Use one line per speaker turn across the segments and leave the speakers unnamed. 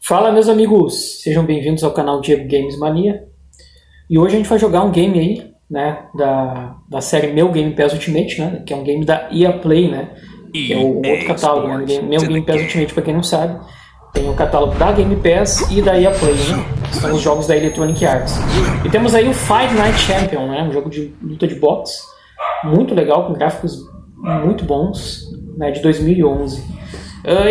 Fala, meus amigos, sejam bem-vindos ao canal Diego Games Mania. E hoje a gente vai jogar um game aí, né, da série Meu Game Pass Ultimate, né, que é um game da EA Play, né, que é o outro catálogo, né, Meu Game Pass Ultimate, para quem não sabe, tem o catálogo da Game Pass e da EA Play, né, que são os jogos da Eletronic Arts. E temos aí o Fight Night Champion, né, um jogo de luta de boxe, muito legal, com gráficos muito bons, né, de 2011.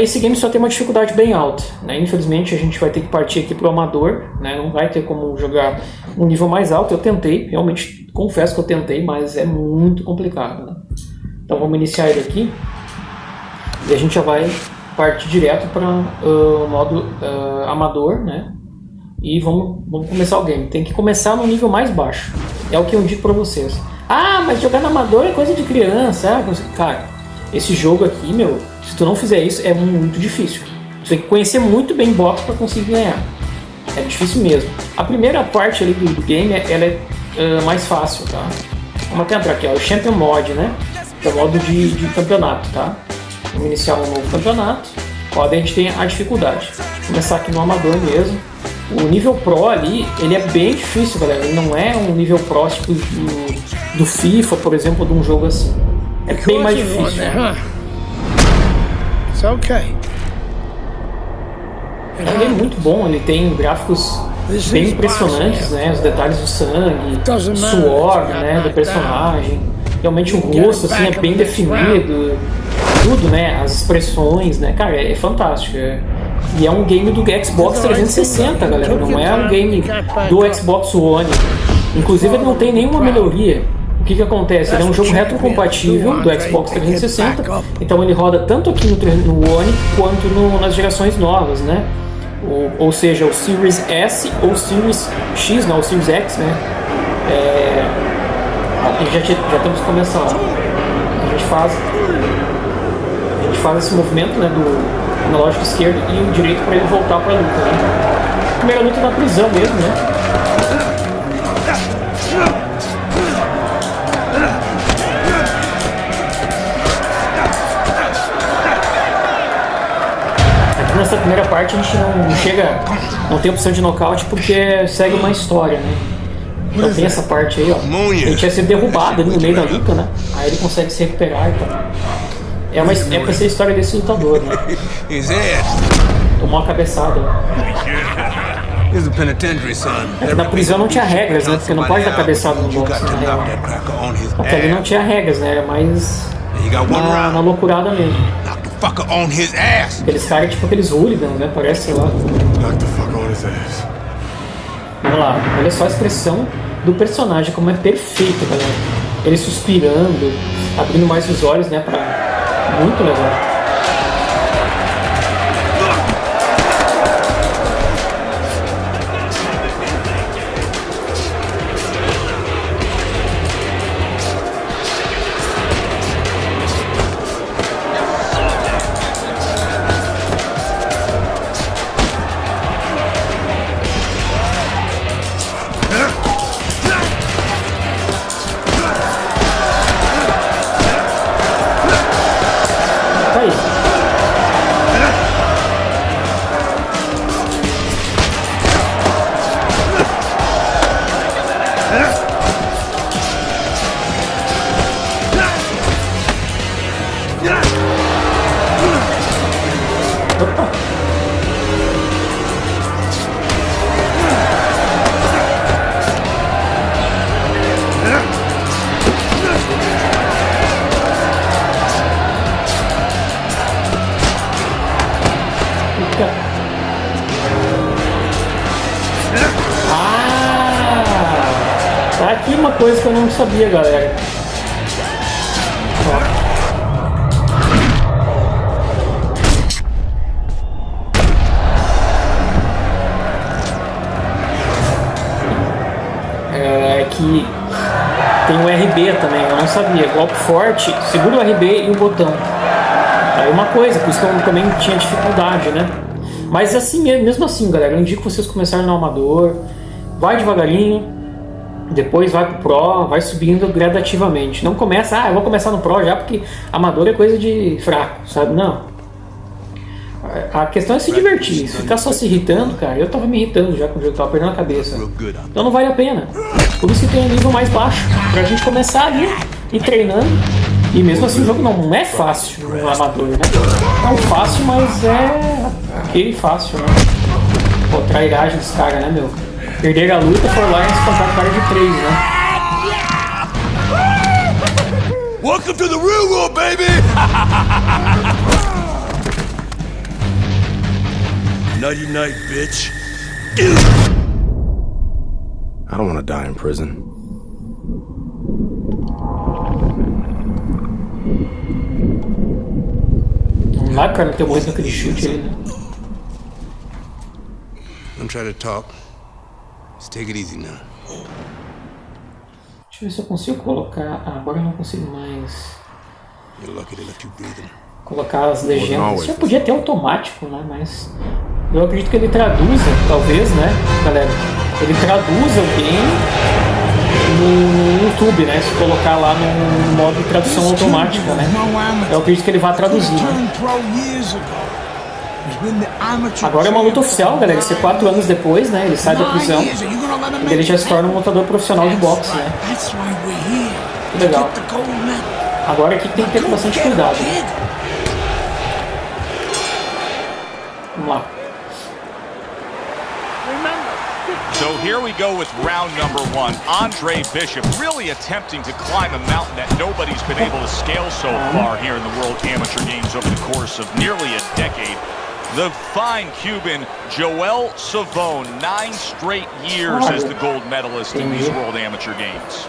Esse game só tem uma dificuldade bem alta, né? Infelizmente a gente vai ter que partir aqui para o amador, né? Não vai ter como jogar um nível mais alto. Eu tentei, realmente confesso que eu tentei, mas é muito complicado, né? Então vamos iniciar ele aqui e a gente já vai partir direto para o modo amador, né? E vamos começar o game. Tem que começar no nível mais baixo, é o que eu digo para vocês. Ah, mas jogar no amador é coisa de criança, cara. Esse jogo aqui, meu, se tu não fizer isso, é muito difícil. Tu tem que conhecer muito bem boxe para conseguir ganhar. É difícil mesmo. A primeira parte ali do game, ela é mais fácil, tá? Vamos até entrar aqui, ó, o Champion Mod, né? Que é o modo de campeonato, tá? Vamos iniciar um novo campeonato. Ó, daí a gente tem a dificuldade. Vou começar aqui no amador mesmo. O nível Pro ali, ele é bem difícil, galera. Ele não é um nível Pro tipo do FIFA, por exemplo, de um jogo assim. É bem mais difícil. Ele é muito bom, ele tem gráficos bem impressionantes, né? Os detalhes do sangue, suor, né, do personagem. Realmente o rosto assim, é bem definido, tudo, né? As expressões, né? Cara, é fantástico. E é um game do Xbox 360, galera. Não é um game do Xbox One. Inclusive ele não tem nenhuma melhoria. O que acontece? Ele é um jogo retrocompatível do Xbox 360, então ele roda tanto aqui no One quanto nas gerações novas, né? Ou seja, o Series S ou o Series X, não, o Series X, né? Já temos que começar. A gente faz esse movimento, né, do analógico esquerdo e o direito para ele voltar para a luta, né? Primeira luta na prisão mesmo, né? Nessa primeira parte a gente não tem opção de nocaute porque segue uma história, né? Então tem essa parte aí, ó. Ele tinha sido derrubado ali no meio da luta, né? Aí ele consegue se recuperar e tal. É pra ser a história desse lutador, né? Tomou uma cabeçada. Na prisão não tinha regras, né? Porque não pode dar cabeçada no boxe, na real. Até ali não tinha regras, né? Era mais na loucurada mesmo. Aqueles caras, tipo aqueles hooligans, né? Parece, sei lá. Vamos lá, olha só a expressão do personagem, como é perfeita, galera. Ele suspirando, abrindo mais os olhos, né? Muito legal. Tá aqui uma coisa que eu não sabia, galera. Que tem o RB também, eu não sabia. Golpe forte, segura o RB e o botão. Aí uma coisa, por isso que eu também tinha dificuldade, né? Mas assim, mesmo assim, galera, eu indico vocês começarem no amador, vai devagarinho, depois vai pro Pro, vai subindo gradativamente. Não começa, eu vou começar no Pro já porque amador é coisa de fraco, sabe? Não. A questão é se divertir. Se ficar só se irritando, cara, eu tava me irritando já com o jogo, tava perdendo a cabeça. Então não vale a pena. Por isso que tem um nível mais baixo, pra gente começar ali, ir treinando. E mesmo assim o jogo não é fácil no amador, né? Não fácil, mas é aquele fácil, né? Pô, trairagem desse cara, né, meu? Perder a luta foi lá e espantar o cara de 3, né?
Welcome to the real world, baby! Nighty night, bitch.
I don't want to die in prison.
Vamos lá, cara, não ter morrido naquele chute ali, né?
Don't try to talk. Just take it easy now.
Deixa eu ver se eu consigo colocar... Ah, agora eu não consigo mais
You're lucky they left you breathing.
colocar as legendas. Já podia ter automático, né? Mas eu acredito que ele traduza, talvez, né, galera? Ele traduza o game no YouTube, né? Se colocar lá no modo de tradução automática, né? Eu acredito que ele vai traduzir, né? Agora é uma luta oficial, galera. Isso é 4 anos depois, né? Ele sai da prisão e ele já se torna um lutador profissional de boxe, né? Que legal. Agora aqui tem que ter bastante cuidado, né? Vamos lá.
So here we go with round number 1. Andre Bishop really attempting to climb a mountain that nobody's been able to scale so far here in the World Amateur Games over the course of nearly a decade. The fine Cuban Joel Savone, 9 straight years as the gold medalist in these World Amateur Games.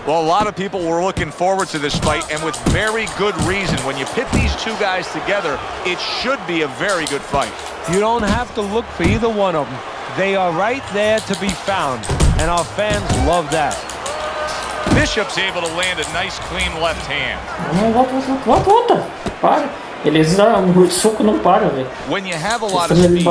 Well, a lot of people were looking forward to this fight, and with very good reason. When you pit these two guys together, it should be a very good fight.
You don't have to look for either one of them. They are right there to be found, and our fans love that.
Bishop's able to land a nice, clean left hand.
Volta! Para! Ele exala um soco, não para, velho.
When you have a lot of speed,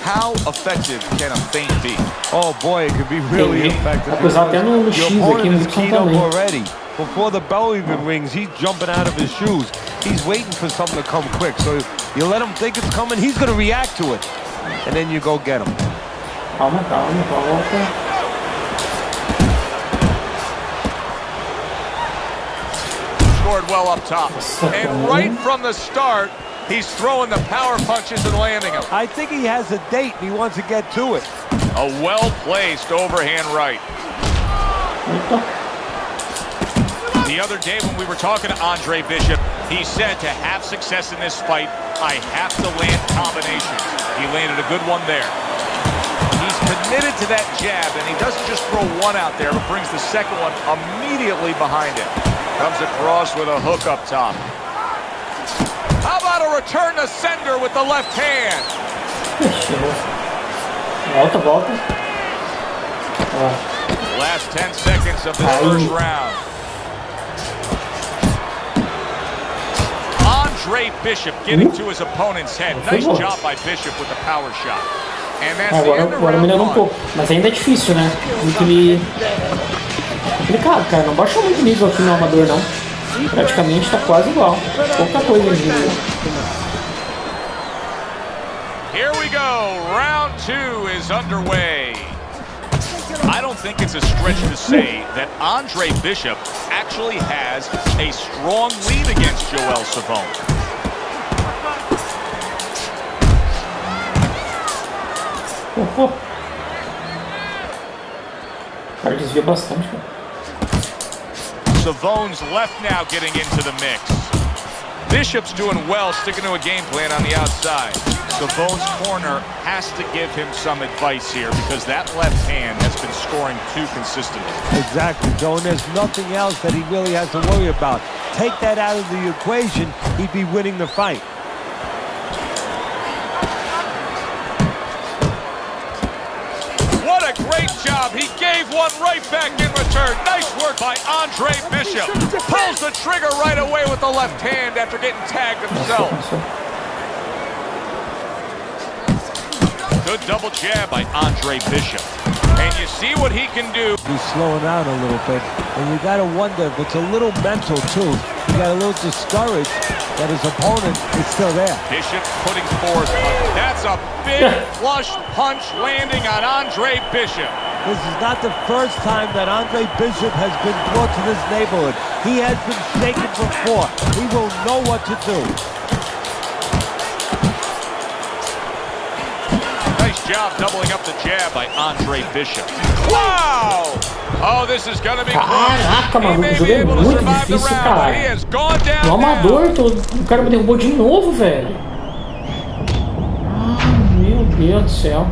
how effective can a feint be?
Oh boy, it can be really effective.
Apesar até no X aqui no Y também.
Before the bell even rings, he's jumping out of his shoes. He's waiting for something to come quick. So you let him think it's coming, he's going to react to it. And then you go get him.
Calma, volta.
Scored well up top. And right from the start, he's throwing the power punches and landing them.
I think he has a date and he wants to get to it.
A well-placed overhand right. The other day when we were talking to Andre Bishop, he said to have success in this fight, I have to land combinations. He landed a good one there. He's committed to that jab, and he doesn't just throw one out there, but brings the second one immediately behind it. Comes across with a hook up top. How about a return to sender with the left hand?
Volta.
Last 10 seconds of this first round. Andre Bishop getting to his opponent's head. Nice job by Bishop with the power shot. And that's the end of
agora
round
melhorou
1.
pouco, mas ainda é difícil, né? Muito complicado, cara. Não baixou muito nível aqui no amador, não. Praticamente tá quase igual. Pouca coisa de nível.
Here we go. Round 2 is underway. I don't think it's a stretch to say that Andre Bishop actually has a strong lead against Joel Savone.
O cara desvia bastante, cara.
Savone's left now getting into the mix. Bishop's doing well, sticking to a game plan on the outside. Savone's corner has to give him some advice here because that left hand has been scoring too consistently.
Exactly, Joe, and there's nothing else that he really has to worry about. Take that out of the equation, he'd be winning the fight.
What a great job. He gave one right back in return. Nice work by Andre Bishop. Pulls the trigger right away with the left hand after getting tagged himself. Good double jab by Andre Bishop. And you see what he can do.
He's slowing down a little bit, and you gotta wonder if it's a little mental too. He got a little discouraged that his opponent is still there.
Bishop putting forth, that's a big flush punch landing on Andre Bishop.
This is not the first time that Andre Bishop has been brought to this neighborhood. He has been shaken before. He will know what to do.
Nice job doubling up the jab by Andre Bishop. Wow! Oh, this is gonna be
Caraca, mano, o jogo é muito difícil, cara. No amador, o cara me derrubou de novo, velho. Ah, meu Deus do céu.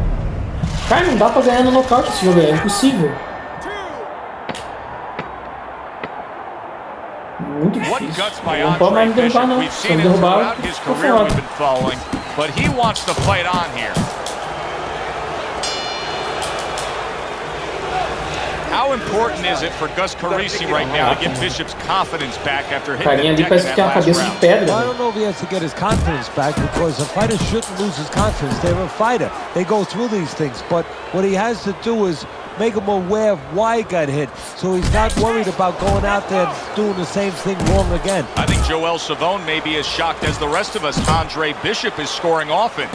Cara, não dá pra ganhar no nocaute esse jogo, é impossível. Muito difícil. Não pode mais me derrubar, não. Se eu me derrubar, eu tô ferrado.
But he wants to fight on here. How important is it for Gus Carisi right now to get Bishop's confidence back after hitting the deck in that last round?
Well, I don't know if he has to get his confidence back because a fighter shouldn't lose his confidence. They're a fighter. They go through these things. But what he has to do is make him aware of why he got hit, so he's not worried about going out there and doing the same thing wrong again.
I think Joel Savone may be as shocked as the rest of us. Andre Bishop is scoring often.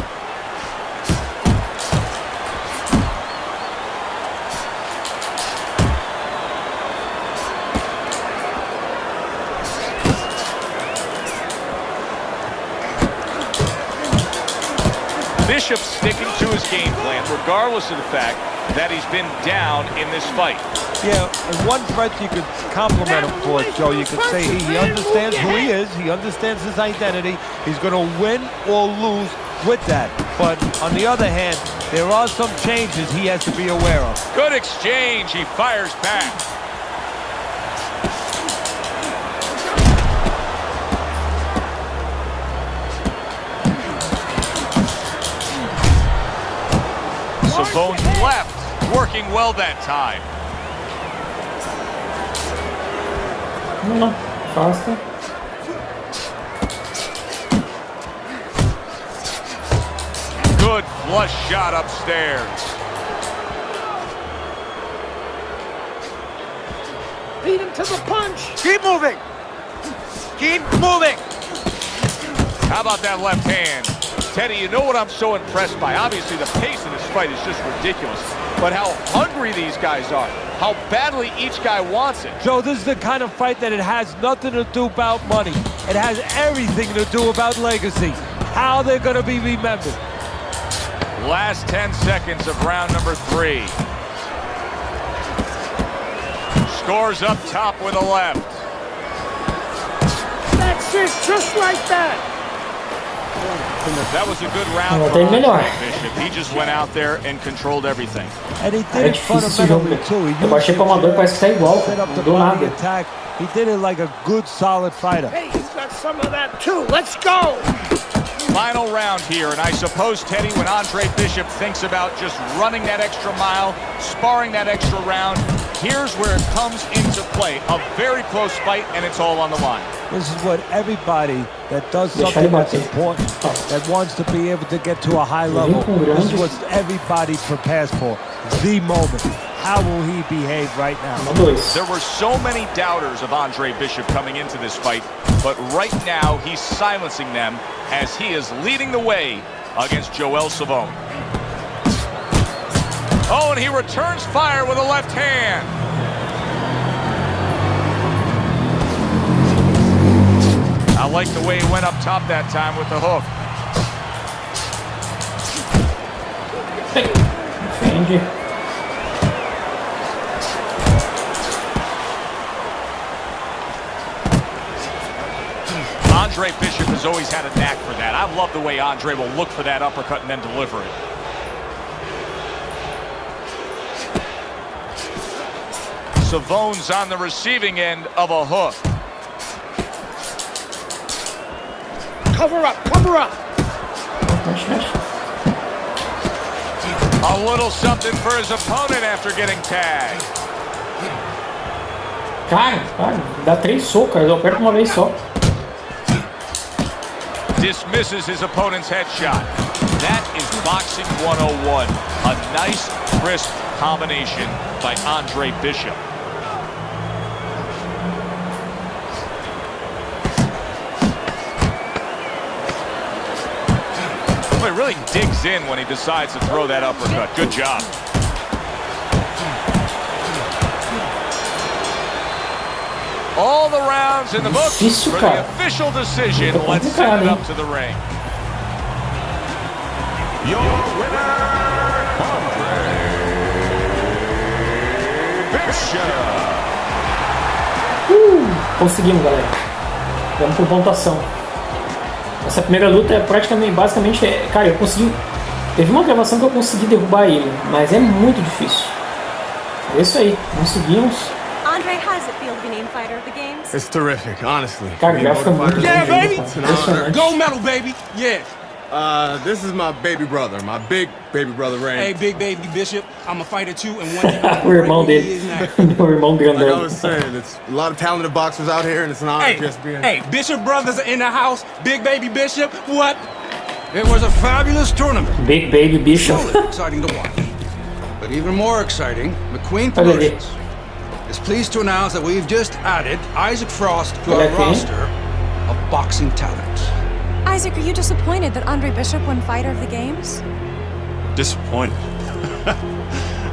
Bishop sticking to his game plan, regardless of the fact that he's been down in this fight.
Yeah, and one threat you could compliment him for, Joe. You could say he understands who he is. He understands his identity. He's going to win or lose with that. But on the other hand, there are some changes he has to be aware of.
Good exchange. He fires back. Savone's left, working well that time.
No, faster.
Good flush shot upstairs.
Beat him to the punch.
Keep moving. Keep moving. How about that left hand? Teddy, you know what I'm so impressed by? Obviously, the pace of this fight is just ridiculous. But how hungry these guys are. How badly each guy wants it.
Joe, this is the kind of fight that it has nothing to do about money. It has everything to do about legacy. How they're going to be remembered.
Last 10 seconds of round number 3. Scores up top with a left.
That's it, just like that.
That was a good round for Bishop. He just went out there and controlled everything.
And he did it fundamentally too.
Eu baixei pro amador, parece que tá igual, não deu nada.
He did it like a good, solid fighter.
Hey, he's got some of that too. Let's go.
Final round here, and I suppose, Teddy, when Andre Bishop thinks about just running that extra mile, sparring that extra round, here's where it comes into play. A very close fight, and it's all on the line.
This is what everybody that does something that's important, that wants to be able to get to a high level, this is what everybody prepares for. The moment. How will he behave right now?
There were so many doubters of Andre Bishop coming into this fight, but right now he's silencing them as he is leading the way against Joel Savone. Oh, and he returns fire with a left hand. I like the way he went up top that time with the hook. Andre Bishop has always had a knack for that. I love the way Andre will look for that uppercut and then deliver it. Savone's on the receiving end of a hook.
Cover up, cover up.
A little something for his opponent after getting tagged.
Cara, dá 3 socos, eu aperto uma vez só.
Dismisses his opponent's headshot. That is boxing 101. A nice, crisp combination by Andre Bishop. He really digs in when he decides to throw that uppercut. Good job. All the rounds in the books for the official decision. Let's send it up to the ring.
Your winner, Andre Bishop.
Conseguimos, galera. Vamos por pontuação. Essa primeira luta é praticamente, basicamente, cara, eu consegui. Teve uma gravação que eu consegui derrubar ele, mas é muito difícil. É isso aí, conseguimos.
Andre, how does it feel to be named fighter of the games?
It's terrific, honestly.
Cara, o gráfico é muito
Yeah,
baby!
Gold medal, baby. Yeah.
This is my baby brother, my big baby brother, Ray.
Hey, big baby Bishop. I'm a fighter too, and one day
O irmão dele. O irmão
Like I
grandão.
was saying, it's a lot of talented boxers out here, and it's an honor just being.
Hey, Bishop brothers are in the house. Big baby Bishop. What? It was a fabulous tournament.
Big Baby Bishop.
Truly exciting to watch. But even more exciting, McQueen
Olha ali.
Promotions is pleased to announce that we've just added Isaac Frost to
Olha
our
aqui.
roster of boxing talent.
Isaac, are you disappointed that Andre Bishop won fighter of the games?
Disappointed.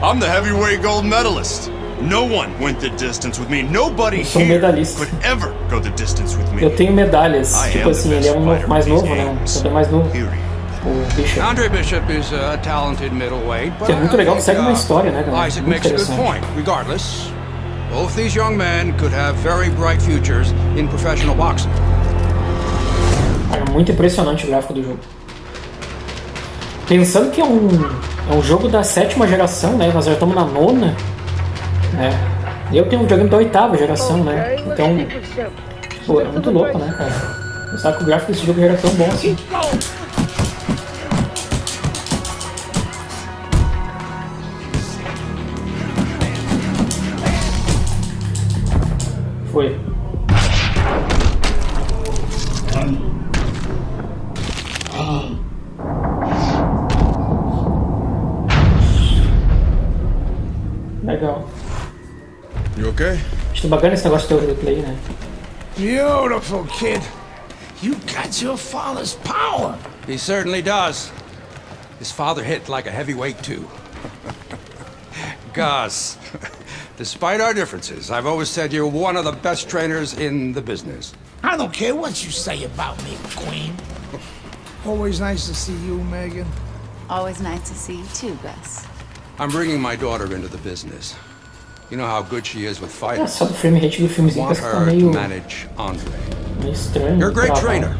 I'm the heavyweight gold medalist. No one went the distance with me. Nobody
Eu sou
here
medalhista.
could ever go the distance with me.
Eu tenho medalhas.
I
Tipo
am
assim,
the
ele é
best
um
fighter
mais
of
novo,
these
né?
games.
Sempre mais novo.
Period.
O Bishop.
Andre Bishop is a talented middleweight, but
Que é muito legal que
I
segue
think,
uma história, né, galera?
Isaac
Muito
makes a good
interessante.
point. Regardless, both these young men could have very bright futures in professional boxing.
Cara, muito impressionante o gráfico do jogo. Pensando que é um jogo da 7ª geração, né? Nós já estamos na 9ª, né? Eu tenho um videogame da 8ª geração, né? Então, pô, é muito louco, né, cara? Pensar que o gráfico desse jogo já era tão bom assim. Foi. Legal.
You okay?
Acho bacana esse negócio de replay, né?
Beautiful, kid. You got your father's power.
He certainly does. His father hit like a heavyweight too. Gus, despite our differences, I've always said you're one of the best trainers in the business.
I don't care what you say about me, Queen. Always nice to see you, Megan.
Always nice to see you too, Gus.
I'm bringing my daughter into the business. You know how good she is with
É,
fighters.
só do frame rate do filmezinho
Want
parece que tá
her to
meio
manage Andre.
estranho.
You're a great
travado.
trainer.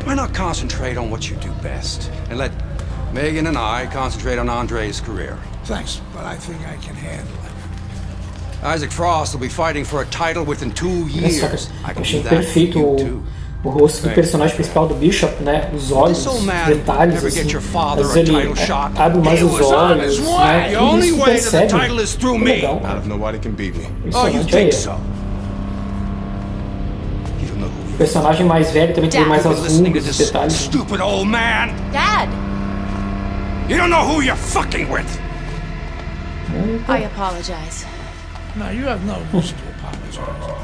Why not concentrate on what you do best and let Megan and I concentrate on Andre's career?
Thanks, but I think I can handle it.
Isaac Frost will be fighting for a title within 2
Olha só,
years. I
eu
can
achei
do that for
perfeito
you too.
o rosto do personagem principal do Bishop, né? Os olhos,
This old man
detalhes,
never
assim.
get your father
Às
a
vezes ele
title shot.
abre mais
He
os
was on his
olhos,
way.
né?
The
Tudo
only
isso
way to the
percebe.
title is through
Muito
me.
legal.
Out of nobody can beat me.
Oh, you
Impressionante aí.
think so? You don't know who
O personagem mais velho também tem mais as
you're listening to
rugas, os
this
detalhes.
stupid old man.
Dad!
You don't know who you're fucking with.
I apologize.
No, you have no reason to apologize.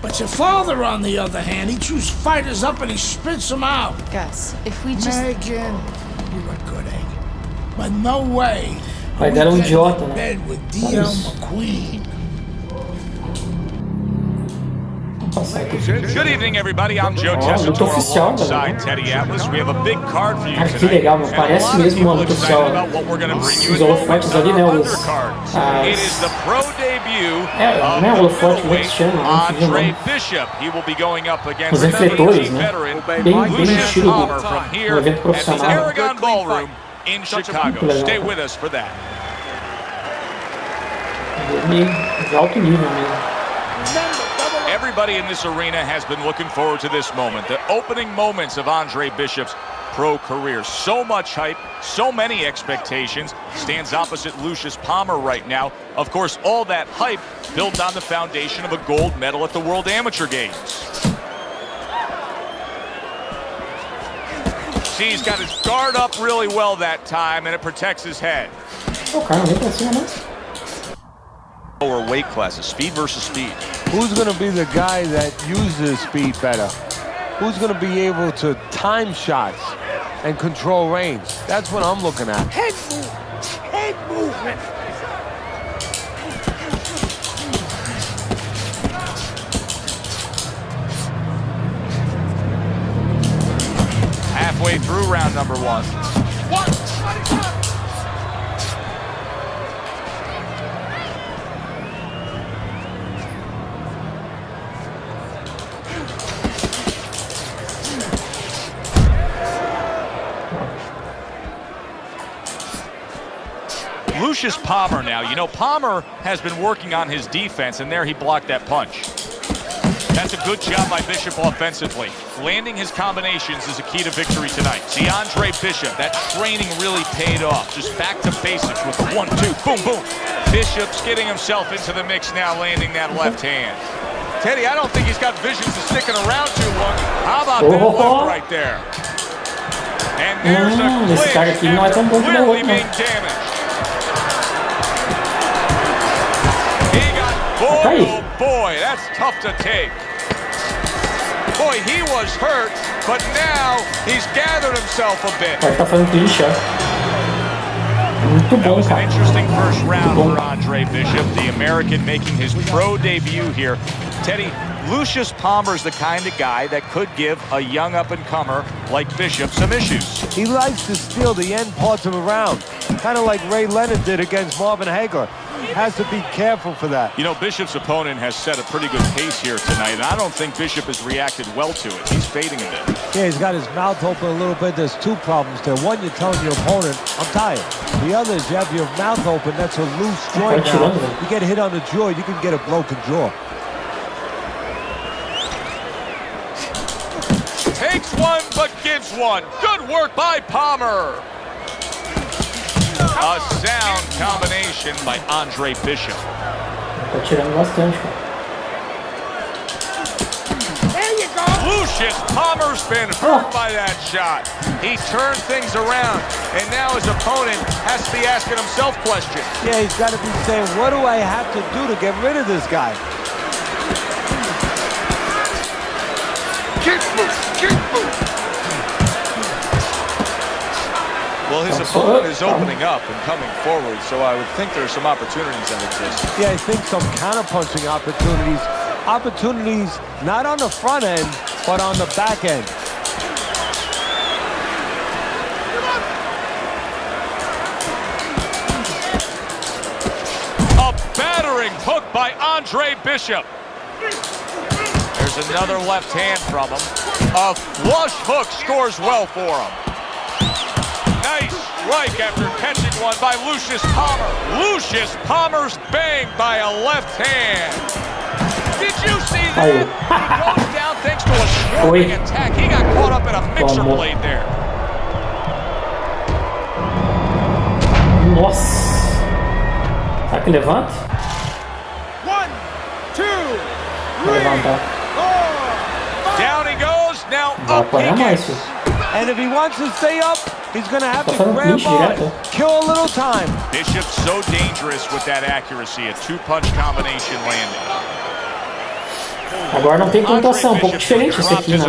But your father, on the other hand, he chews fighters up and he spits them out.
Gus, if we just...
Megan, you're a good egg. But no way.
O pai dela é um idiota, né?
Bed with
Sabe
D.L.
isso?
McQueen.
Vamos passar aqui.
Good evening, everybody. I'm Joe
Ó, luta
Tessitore
oficial,
alongside
galera.
Teddy Atlas. We have a big card for you
Cara, que
tonight.
legal, meu.
And a
Parece
lot of
mesmo uma
people
luta
excited
oficial.
about what we're going to bring you
Os
in
holofotes
moments on
ali, né?
our
Os,
undercard. It is the pro debut
É,
of
né?
the
Holofote, como é que
middleweight
se chama? Não sei o
Andre
nome.
Bishop. He will be going up against
Os refletores,
WWE
né?
veteran
Bem
Lucius
estilo
Palmer
do
from here
evento
at the
profissional.
Aragon Ballroom in
Muito
Chicago.
legal.
Stay with us for that.
Ele é de alto nível mesmo.
Everybody in this arena has been looking forward to this moment, the opening moments of Andre Bishop's pro career. So much hype, so many expectations. Stands opposite Lucius Palmer right now. Of course, all that hype built on the foundation of a gold medal at the World Amateur Games. See, he's got his guard up really well that time, and it protects his head.
O cara não vem pra cima, não.
Lower weight classes, speed versus speed.
Who's going to be the guy that uses speed better? Who's going to be able to time shots and control range? That's what I'm looking at.
Head movement.
Halfway through round number 1. Lucius Palmer now. You know, Palmer has been working on his defense, and there he blocked that punch. That's a good job by Bishop offensively. Landing his combinations is a key to victory tonight. See, Andre Bishop, that training really paid off. Just back to basics with the 1-2, boom, boom. Bishop's getting himself into the mix now, landing that left hand. Teddy, I don't think he's got visions of sticking around too long. How about that left right there? And there's a clinch after clearly being damaged. He got, oh boy, that's tough to take. Boy, he was hurt, but now he's gathered himself a bit.
Tá fazendo clinch, Muito
That
bom,
was an
cara.
interesting first round for Andre Bishop, the American making his pro debut here. Teddy, Lucius Palmer's the kind of guy that could give a young up-and-comer like Bishop some issues.
He likes to steal the end parts of a round, kind of like Ray Leonard did against Marvin Hagler. Has to be careful for that.
You know, Bishop's opponent has set a pretty good pace here tonight, and I don't think Bishop has reacted well to it. He's fading a bit.
Yeah, he's got his mouth open a little bit. There's two problems there. One, you're telling your opponent, I'm tired. The other is you have your mouth open. That's a loose joint now. You get hit on the jaw, you can get a broken jaw.
Takes one, but gives one. Good work by Palmer. A sound combination by Andre Bishop.
Tá tirando bastante, cara.
There you go.
Lucius Palmer's been hurt by that shot. He turned things around, and now his opponent has to be asking himself questions.
Yeah, he's got to be saying, what do I have to do to get rid of this guy?
Keep moving.
Well, his opponent is opening up and coming forward, so I would think there's some opportunities that exist.
Yeah, I think some counter-punching opportunities. Opportunities not on the front end, but on the back end.
A battering hook by Andre Bishop. There's another left hand from him. A flush hook scores well for him. Nice strike after catching one by Lucius Palmer. Lucius Palmer's banged by a left hand. Did you see that? He goes down thanks to a swarming attack. He got caught up in a mixer blade there.
Nossa. Será que levanta?
1, 2,
Vai levantar.
Down he goes. Now
Vai
up he
apanhar mais,
gets.
filho.
And if he wants to stay up, he's going to have to
fazendo
grab
clinch
on,
direto.
kill a little time.
Bishop's so dangerous with that accuracy. A two-punch combination landing.
Agora não tem pontuação, um pouco diferente esse aqui, né?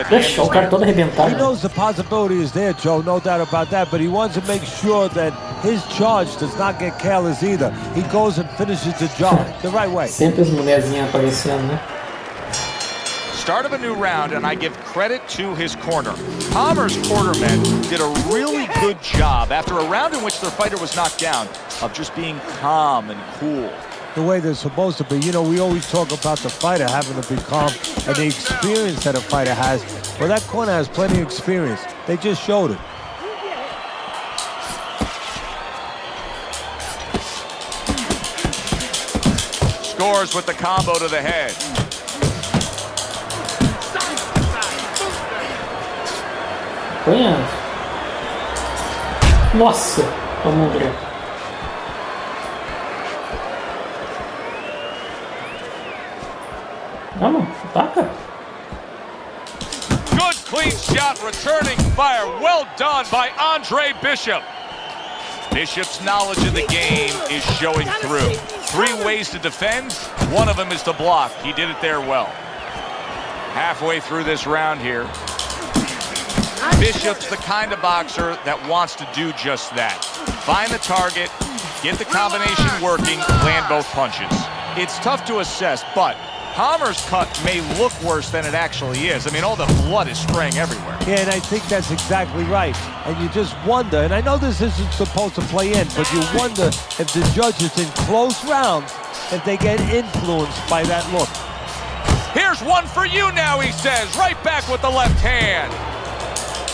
Deixa o cara todo arrebentado.
He knows the possibility is there, Joe, no doubt about that, but he wants to make sure that his charge does not get careless either. He goes and finishes the job the right way.
Sempre as mulherzinhas aparecendo, né?
Start of a new round, and I give credit to his corner. Palmer's cornermen did a really good job after a round in which their fighter was knocked down of just being calm and cool.
The way they're supposed to be. You know, we always talk about the fighter having to be calm and the experience that a fighter has. Well, that corner has plenty of experience. They just showed it.
Scores with the combo to the head.
Apanhando. Nossa, vamos ver. Vamos, ataca.
Good clean shot returning fire. Well done by Andre Bishop. Bishop's knowledge of the game is showing through. 3 ways to defend. One of them is to block. He did it there well. Halfway through this round here. Bishop's the kind of boxer that wants to do just that. Find the target, get the combination working, land both punches. It's tough to assess, but Hammer's cut may look worse than it actually is. I mean, all the blood is spraying everywhere.
Yeah, and I think that's exactly right. And you just wonder, and I know this isn't supposed to play in, but you wonder if the judges in close rounds, if they get influenced by that look.
Here's one for you now, he says, right back with the left hand.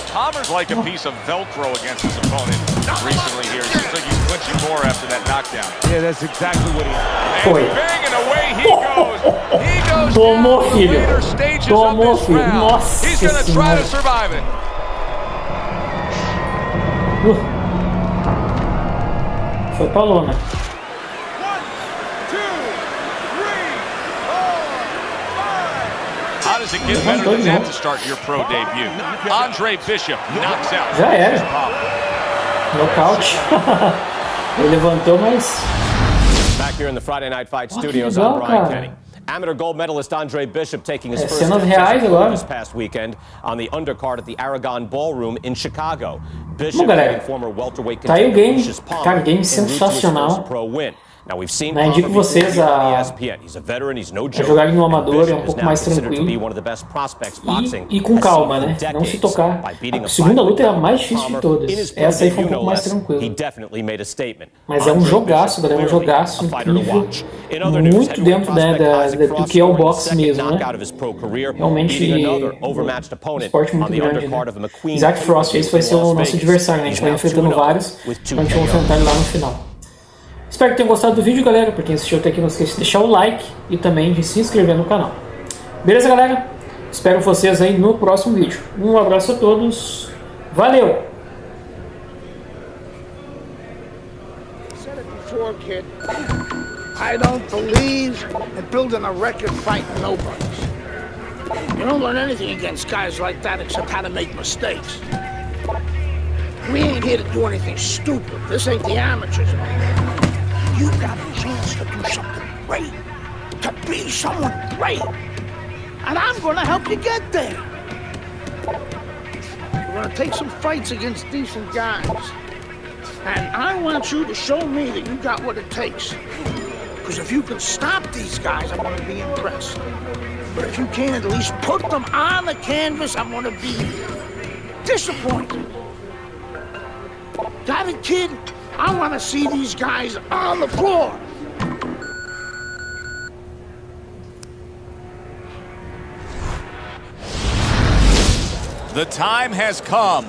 Hammer's like a piece of Velcro against his opponent recently here. It seems like he's clinching more after that knockdown.
Yeah, that's exactly what he is.
And bang, and away he goes. He goes
Tomou,
down
filho.
the later stages
Tomou,
of this
filho.
round.
Nossa
He's going to try to
Senhora.
survive it.
Foi pra lona.
How does it get better than that to start your pro debut? Andre Bishop knocks out.
Já era. Nocaute. Ele levantou, mas...
Back here in the Friday Night Fight studios, I'm Brian Kenny. Amateur gold medalist Andre Bishop taking his first
cenas reais agora.
this past weekend on the undercard at the Aragon Ballroom in Chicago. Bishop
Bom, galera,
former welterweight
tá aí o game,
Palmer
cara, game
en route to his
sensacional.
first pro win. Now we've seen
Né, indico vocês a jogarem no amador, é um pouco mais tranquilo. E com calma, né? Não se tocar. A segunda luta é a mais difícil de todas. Essa aí foi um pouco mais tranquila. Mas é um jogaço, galera, um jogaço incrível. Muito dentro, né, do que é o boxe mesmo, né? Realmente um esporte muito grande, né? Isaac Frost, esse vai ser o nosso adversário, né? A gente vai enfrentando vários, a gente vai enfrentar ele lá no final. Espero que tenham gostado do vídeo, galera. Para quem assistiu até aqui, não esqueça de deixar o like e também de se inscrever no canal. Beleza, galera? Espero vocês aí no próximo vídeo. Um abraço a todos. Valeu!
I don't believe in building a record fighting nobodies. You don't learn anything against guys like that except how to make mistakes. We ain't here to do anything stupid. This ain't the amateurs. You got a chance to do something great, to be someone great, and I'm gonna help you get there. We're gonna take some fights against decent guys, and I want you to show me that you got what it takes. Because if you can stop these guys, I'm gonna be impressed. But if you can't at least put them on the canvas, I'm gonna be disappointed. Got it, kid? I want to see these guys on the floor.
The time has come.